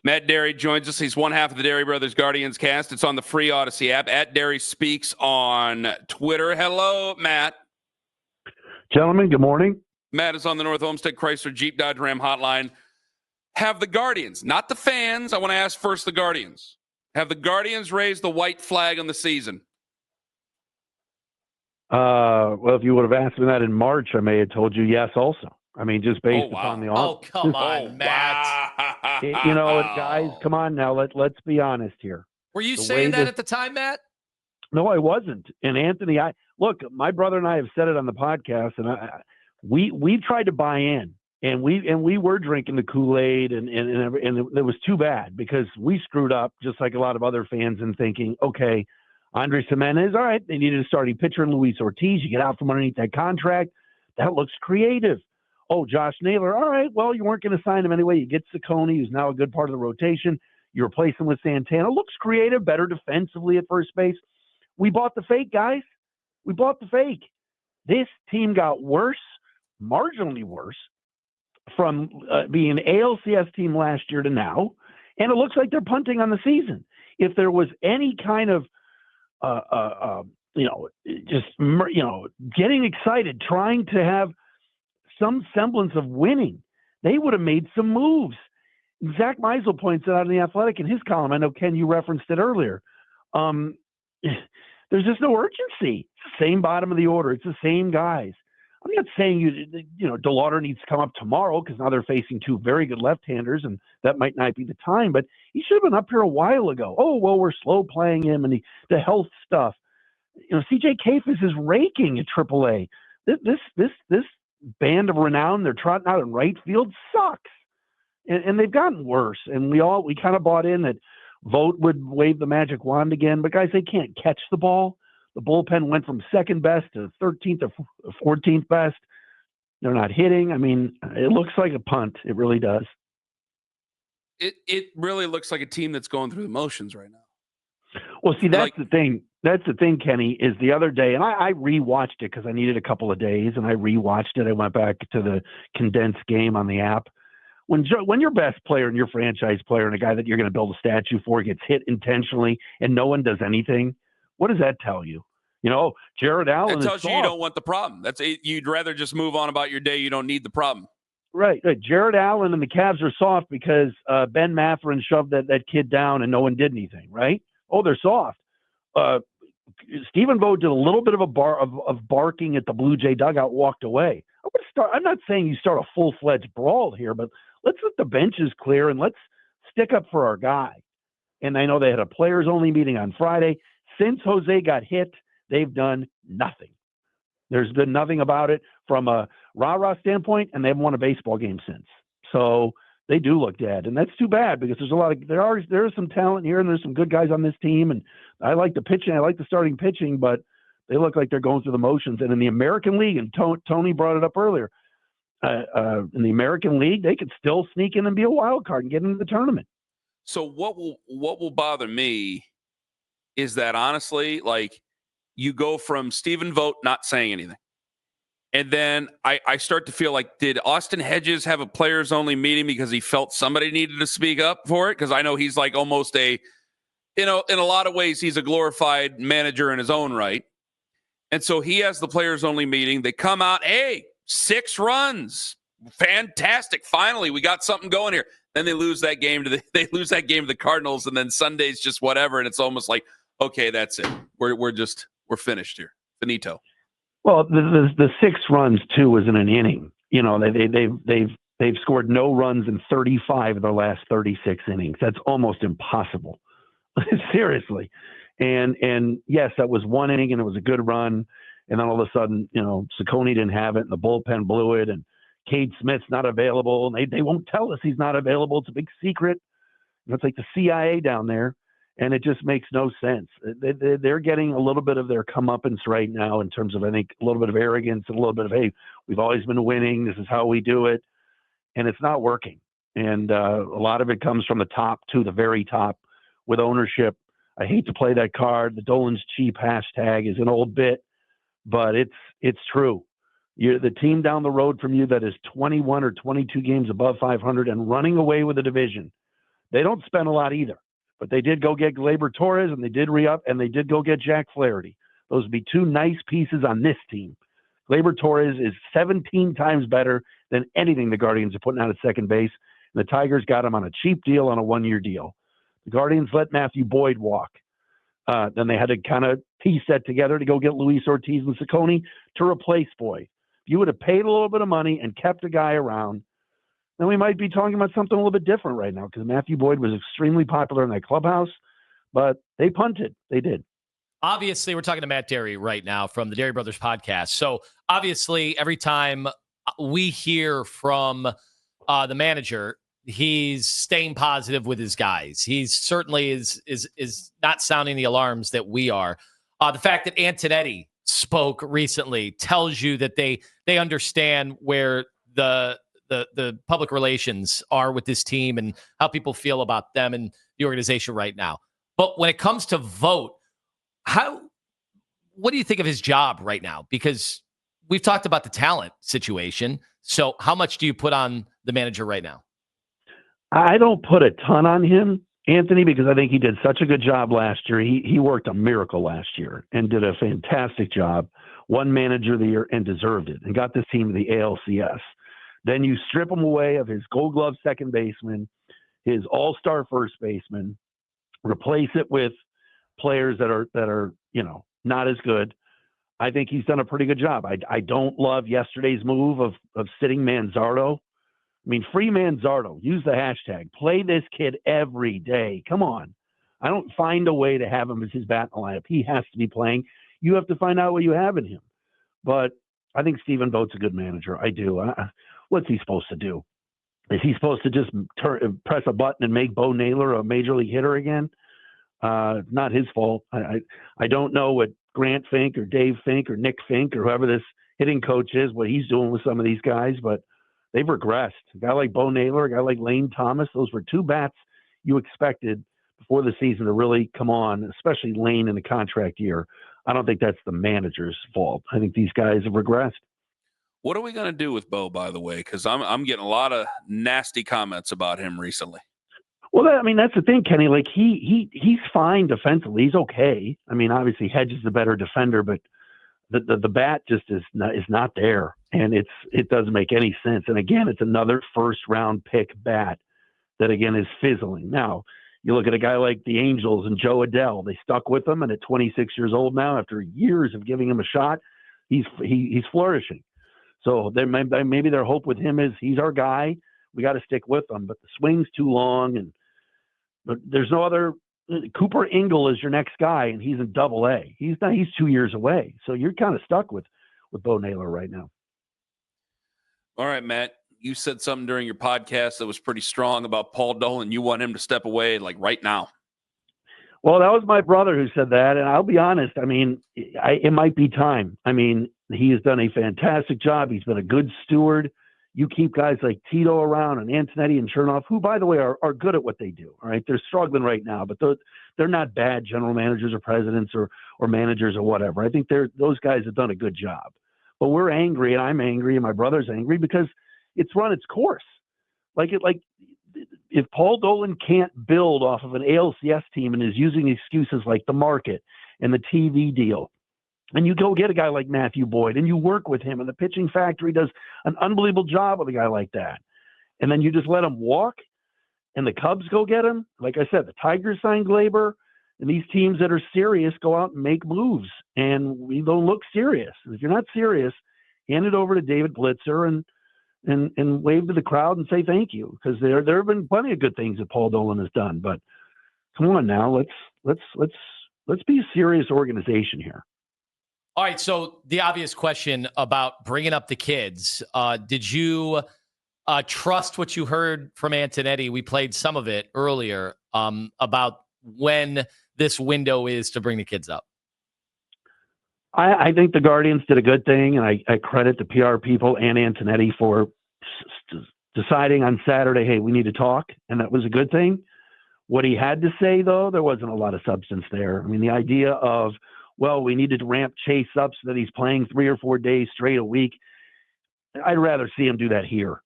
Matt Dery joins us. He's one half of the Dery Brothers Guardians cast. It's on the free Odyssey app. At Dery Speaks on Twitter. Hello, Matt. Gentlemen, good morning. Matt is on the North Olmsted Chrysler Jeep Dodge Ram hotline. Have the Guardians, not the fans, I want to ask first the Guardians. Have the Guardians raised the white flag on the season? Well, if you would have asked me that in March, I may have told you yes also. I mean, just based upon the Oh, come on, Matt. Wow. Guys, come on now. Let's be honest here. Were you saying that at the time, Matt? No, I wasn't. And Anthony, look, my brother and I have said it on the podcast, and we tried to buy in, and we were drinking the Kool-Aid, and it was too bad because we screwed up just like a lot of other fans in thinking, okay, Andres Gimenez, all right, they needed a starting pitcher in Luis Ortiz. You get out from underneath that contract. That looks creative. Oh, Josh Naylor, all right, well, you weren't going to sign him anyway. You get Ciccone, who's now a good part of the rotation. You replace him with Santana. Looks creative, better defensively at first base. We bought the fake, guys. We bought the fake. This team got worse, marginally worse, from being an ALCS team last year to now, and it looks like they're punting on the season. If there was any kind of getting excited, trying to have some semblance of winning, they would have made some moves. Zach Meisel points it out in The Athletic in his column. I know, Ken, you referenced it earlier. There's just no urgency. It's the same bottom of the order. It's the same guys. I'm not saying DeLauder needs to come up tomorrow because now they're facing two very good left-handers, and that might not be the time. But he should have been up here a while ago. Oh, well, we're slow playing him and the health stuff. CJ Kafis is raking at AAA. This band of renown they're trotting out in right field sucks, and they've gotten worse. And we kind of bought in that Vogt would wave the magic wand again, but guys, they can't catch the ball. The bullpen went from second best to 13th or 14th best. They're not hitting. I mean, it looks like a punt. It really does. It really looks like a team that's going through the motions right now. Well, see, that's the thing. That's the thing, Kenny, is the other day, and I rewatched it because I needed a couple of days, and I rewatched it. I went back to the condensed game on the app. When your best player and your franchise player and a guy that you're going to build a statue for gets hit intentionally and no one does anything, what does that tell you? Jared Allen. It tells you you don't want the problem. You'd rather just move on about your day. You don't need the problem. Right. Jared Allen and the Cavs are soft because Ben Matherin shoved that kid down and no one did anything, right? Oh, they're soft. Stephen Vogt did a little bit of barking at the Blue Jay dugout, walked away. I'm not saying you start a full-fledged brawl here, but let's let the benches clear and let's stick up for our guy. And I know they had a players-only meeting on Friday. Since Jose got hit, they've done nothing. There's been nothing about it from a rah-rah standpoint, and they haven't won a baseball game since. So they do look dead, and that's too bad because there is some talent here, and there's some good guys on this team, and I like the pitching. I like the starting pitching, but they look like they're going through the motions. And in the American League, and Tony brought it up earlier, in the American League, they could still sneak in and be a wild card and get into the tournament. So what will bother me is that, honestly, you go from Stephen Vogt not saying anything, and then I start to feel like, did Austin Hedges have a players-only meeting because he felt somebody needed to speak up for it? Because I know he's like almost in a lot of ways, he's a glorified manager in his own right. And so he has the players-only meeting. They come out, hey, 6 runs. Fantastic. Finally, we got something going here. Then they lose that game to the Cardinals, and then Sunday's just whatever, and it's almost like, okay, that's it. We're finished here. Finito. Well, the 6 runs too was in an inning. They've scored no runs in 35 of their last 36 innings. That's almost impossible. Seriously. And yes, that was one inning and it was a good run. And then all of a sudden, Ciccone didn't have it and the bullpen blew it and Cade Smith's not available. And they won't tell us he's not available. It's a big secret. It's like the CIA down there. And it just makes no sense. They're getting a little bit of their comeuppance right now in terms of, I think, a little bit of arrogance and a little bit of, hey, we've always been winning. This is how we do it. And it's not working. And a lot of it comes from the top to the very top with ownership. I hate to play that card. The Dolan's cheap hashtag is an old bit, but it's true. The team down the road from you that is 21 or 22 games above 500 and running away with the division, They don't spend a lot either, but they did go get Gleyber Torres, and they did re-up, and they did go get Jack Flaherty. Those would be two nice pieces on this team. Gleyber Torres is 17 times better than anything the Guardians are putting out at second base, and the Tigers got him on a cheap deal on a one-year deal. The Guardians let Matthew Boyd walk. Then they had to kind of piece that together to go get Luis Ortiz and Ciccone to replace Boyd. If you would have paid a little bit of money and kept a guy around, then we might be talking about something a little bit different right now, because Matthew Boyd was extremely popular in that clubhouse, but they punted. They did. Obviously, we're talking to Matt Dery right now from the Dery Brothers podcast. So obviously, every time we hear from the manager, he's staying positive with his guys. He certainly is not sounding the alarms that we are. The fact that Antonetti spoke recently tells you that they understand where the public relations are with this team and how people feel about them and the organization right now. But when it comes to Vogt, what do you think of his job right now? Because we've talked about the talent situation. So how much do you put on the manager right now? I don't put a ton on him, Anthony, because I think he did such a good job last year. He worked a miracle last year and did a fantastic job, won manager of the year and deserved it, and got this team to the ALCS. Then you strip him away of his Gold Glove second baseman, his all-star first baseman, replace it with players that are not as good. I think he's done a pretty good job. I don't love yesterday's move of sitting Manzardo. I mean, free Manzardo. Use the hashtag. Play this kid every day. Come on. I don't find a way to have him as his bat in the lineup. He has to be playing. You have to find out what you have in him. But I think Stephen Vogt's a good manager. I do. What's he supposed to do? Is he supposed to just press a button and make Bo Naylor a major league hitter again? Not his fault. I don't know what Grant Fink or Dave Fink or Nick Fink or whoever this hitting coach is, what he's doing with some of these guys, but they've regressed. A guy like Bo Naylor, a guy like Lane Thomas, those were two bats you expected before the season to really come on, especially Lane in the contract year. I don't think that's the manager's fault. I think these guys have regressed. What are we going to do with Bo, by the way? Because I'm getting a lot of nasty comments about him recently. Well, that's the thing, Kenny. Like he's fine defensively. He's okay. I mean, obviously Hedges is the better defender, but the bat just is not there, and it doesn't make any sense. And again, it's another first round pick bat that again is fizzling. Now you look at a guy like the Angels and Joe Adell. They stuck with him, and at 26 years old now, after years of giving him a shot, he's flourishing. So maybe their hope with him is he's our guy. We got to stick with him, but the swing's too long, but there's no other. Cooper Ingle is your next guy, and he's in Double-A. He's 2 years away, so you're kind of stuck with Bo Naylor right now. All right, Matt. You said something during your podcast that was pretty strong about Paul Dolan. You want him to step away like right now. Well, that was my brother who said that, and I'll be honest. I mean, it might be time. I mean, he has done a fantastic job. He's been a good steward. You keep guys like Tito around and Antonetti and Chernoff, who, by the way, are good at what they do. All right, they're struggling right now, but they're not bad general managers or presidents or managers or whatever. I think those guys have done a good job. But we're angry, and I'm angry, and my brother's angry because it's run its course. Like if Paul Dolan can't build off of an ALCS team and is using excuses like the market and the TV deal, and you go get a guy like Matthew Boyd and you work with him, and the pitching factory does an unbelievable job with a guy like that, and then you just let him walk and the Cubs go get him. Like I said, the Tigers signed Gleyber, and these teams that are serious go out and make moves, and we don't look serious. And if you're not serious, hand it over to David Blitzer and wave to the crowd and say thank you, because there have been plenty of good things that Paul Dolan has done. But come on now, let's be a serious organization here. All right, so the obvious question about bringing up the kids, did you trust what you heard from Antonetti? We played some of it earlier about when this window is to bring the kids up. I think the Guardians did a good thing, and I credit the PR people and Antonetti for deciding on Saturday, hey, we need to talk, and that was a good thing. What he had to say, though, there wasn't a lot of substance there. I mean, the idea of, well, we needed to ramp Chase up so that he's playing 3 or 4 days straight a week, I'd rather see him do that here,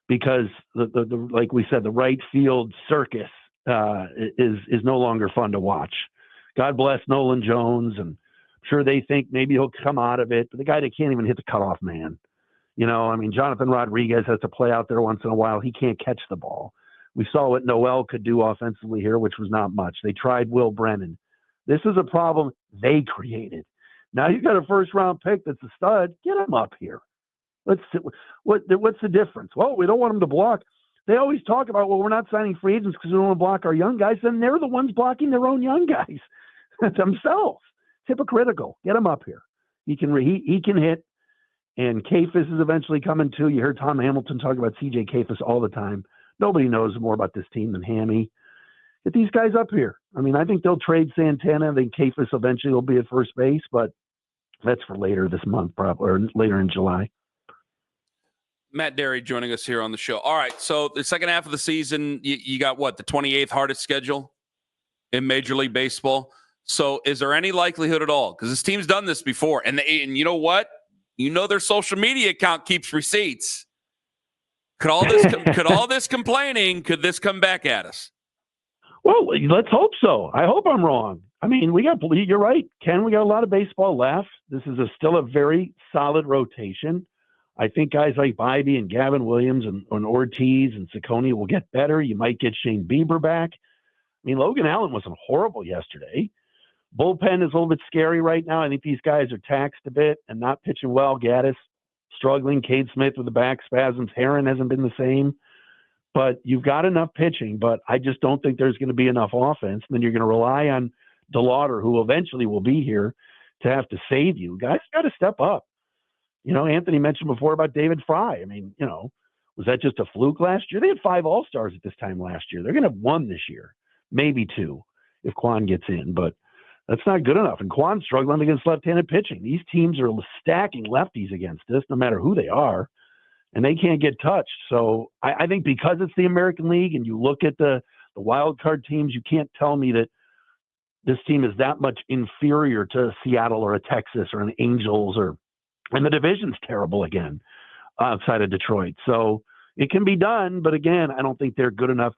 because the like we said, the right field circus is no longer fun to watch. God bless Nolan Jones, and I'm sure they think maybe he'll come out of it. But the guy that can't even hit the cutoff man. I mean, Jonathan Rodriguez has to play out there once in a while. He can't catch the ball. We saw what Noel could do offensively here, which was not much. They tried Will Brennan. This is a problem they created. Now you got a first-round pick that's a stud. Get him up here. Let's see. What's the difference? Well, we don't want him to block. They always talk about, well, we're not signing free agents because we don't want to block our young guys. Then they're the ones blocking their own young guys themselves. It's hypocritical. Get him up here. He can hit. And Kafis is eventually coming too. You heard Tom Hamilton talk about C.J. Kafis all the time. Nobody knows more about this team than Hammy. Get these guys up here. I mean, I think they'll trade Santana. I think Kafis eventually will be at first base, but that's for later this month, probably, or later in July. Matt Dery joining us here on the show. All right, so the second half of the season, you got what, the 28th hardest schedule in Major League Baseball? So is there any likelihood at all? Because this team's done this before, and you know what? Their social media account keeps receipts. Could all this complaining, could this come back at us? Well, let's hope so. I hope I'm wrong. I mean, you're right, Ken. We got a lot of baseball left. This is still a very solid rotation. I think guys like Bybee and Gavin Williams and Ortiz and Ciccone will get better. You might get Shane Bieber back. I mean, Logan Allen wasn't horrible yesterday. Bullpen is a little bit scary right now. I think these guys are taxed a bit and not pitching well. Gaddis struggling. Cade Smith with the back spasms. Herron hasn't been the same. But you've got enough pitching, but I just don't think there's going to be enough offense. And then you're going to rely on DeLauder, who eventually will be here, to have to save you. Guys got to step up. Anthony mentioned before about David Fry. I mean, was that just a fluke last year? They had 5 All-Stars at this time last year. They're going to have 1 this year, maybe 2 if Quan gets in, but that's not good enough. And Quan's struggling against left-handed pitching. These teams are stacking lefties against us, no matter who they are, and they can't get touched. So I think because it's the American League and you look at the wild card teams, you can't tell me that this team is that much inferior to Seattle or a Texas or an Angels and the division's terrible again outside of Detroit. So it can be done, but again, I don't think they're good enough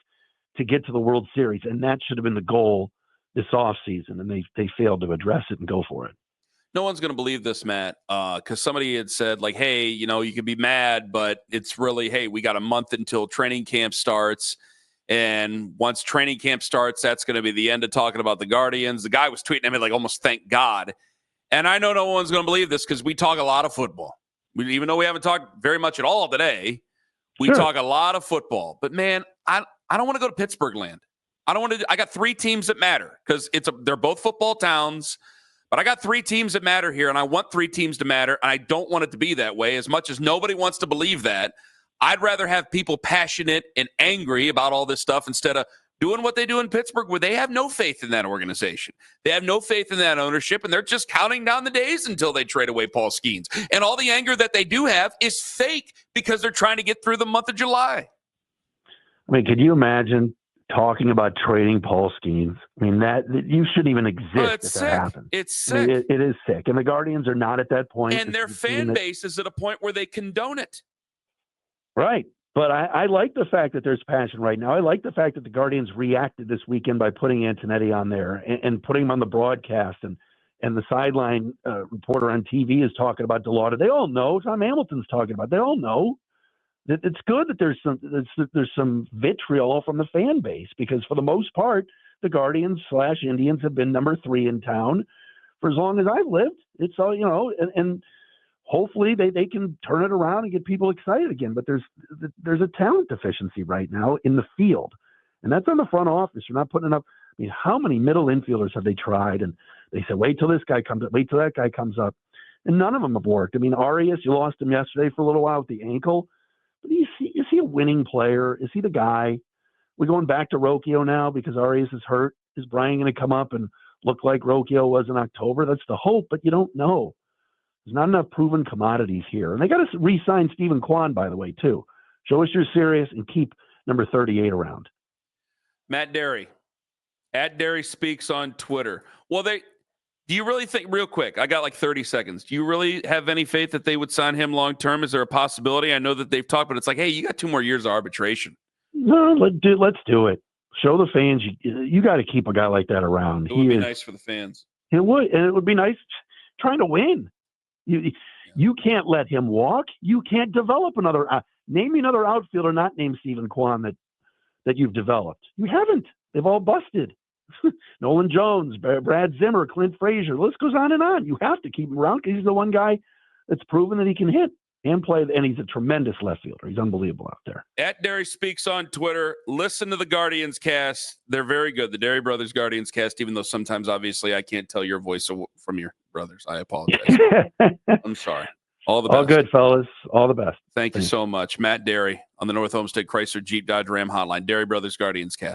to get to the World Series, and that should have been the goal this offseason, and they failed to address it and go for it. No one's going to believe this, Matt, because somebody had said, like, hey, you could be mad, but it's really, hey, we got a month until training camp starts, and once training camp starts, that's going to be the end of talking about the Guardians. The guy was tweeting at me like, almost thank God. And I know no one's going to believe this because we talk a lot of football. Even though we haven't talked very much at all today, we talk a lot of football. But, man, I don't want to go to Pittsburgh land. I got 3 teams that matter because they're both football towns, but I got 3 teams that matter here, and I want 3 teams to matter, and I don't want it to be that way. As much as nobody wants to believe that, I'd rather have people passionate and angry about all this stuff instead of doing what they do in Pittsburgh, where they have no faith in that organization. They have no faith in that ownership, and they're just counting down the days until they trade away Paul Skeens. And all the anger that they do have is fake because they're trying to get through the month of July. I mean, could you imagine talking about trading Paul Skeens? I mean, that you shouldn't even exist if that happens. It's sick. I mean, it is sick. And the Guardians are not at that point. And their fan base is at a point where they condone it. Right. But I like the fact that there's passion right now. I like the fact that the Guardians reacted this weekend by putting Antonetti on there and putting him on the broadcast. And the sideline reporter on TV is talking about DeLauder. They all know. Tom Hamilton's talking about it. They all know. It's good that there's some vitriol from the fan base because for the most part, the Guardians/Indians have been number 3 in town for as long as I've lived. It's all, and hopefully they can turn it around and get people excited again. But there's a talent deficiency right now in the field, and that's on the front office. You're not putting enough. I mean, how many middle infielders have they tried? And they said, wait till this guy comes up, wait till that guy comes up, and none of them have worked. I mean, Arias, you lost him yesterday for a little while with the ankle. Is he a winning player? Is he the guy? We're going back to Rocchio now because Arias is hurt. Is Brian going to come up and look like Rocchio was in October? That's the hope, but you don't know. There's not enough proven commodities here. And they got to re-sign Stephen Kwan, by the way, too. Show us you're serious and keep number 38 around. Matt Dery, at Dery Speaks on Twitter. Well, do you really think, real quick, I got like 30 seconds. Do you really have any faith that they would sign him long-term? Is there a possibility? I know that they've talked, but it's like, hey, you got 2 more years of arbitration. No, let's do it. Show the fans you got to keep a guy like that around. It would be nice for the fans. It would, and it would be nice trying to win. You can't let him walk. You can't develop another. Name me another outfielder not named Stephen Kwan that you've developed. You haven't. They've all busted. Nolan Jones, Brad Zimmer, Clint Frazier. The list goes on and on. You have to keep him around because he's the one guy that's proven that he can hit and play, and he's a tremendous left fielder. He's unbelievable out there. At Dery Speaks on Twitter. Listen to the Guardians cast. They're very good. The Dery Brothers Guardians cast, even though sometimes, obviously, I can't tell your voice from your brothers. I apologize. I'm sorry. All the best. All good, fellas. All the best. Thank you so much. Matt Dery on the North Olmsted Chrysler Jeep Dodge Ram Hotline. Dery Brothers Guardians cast.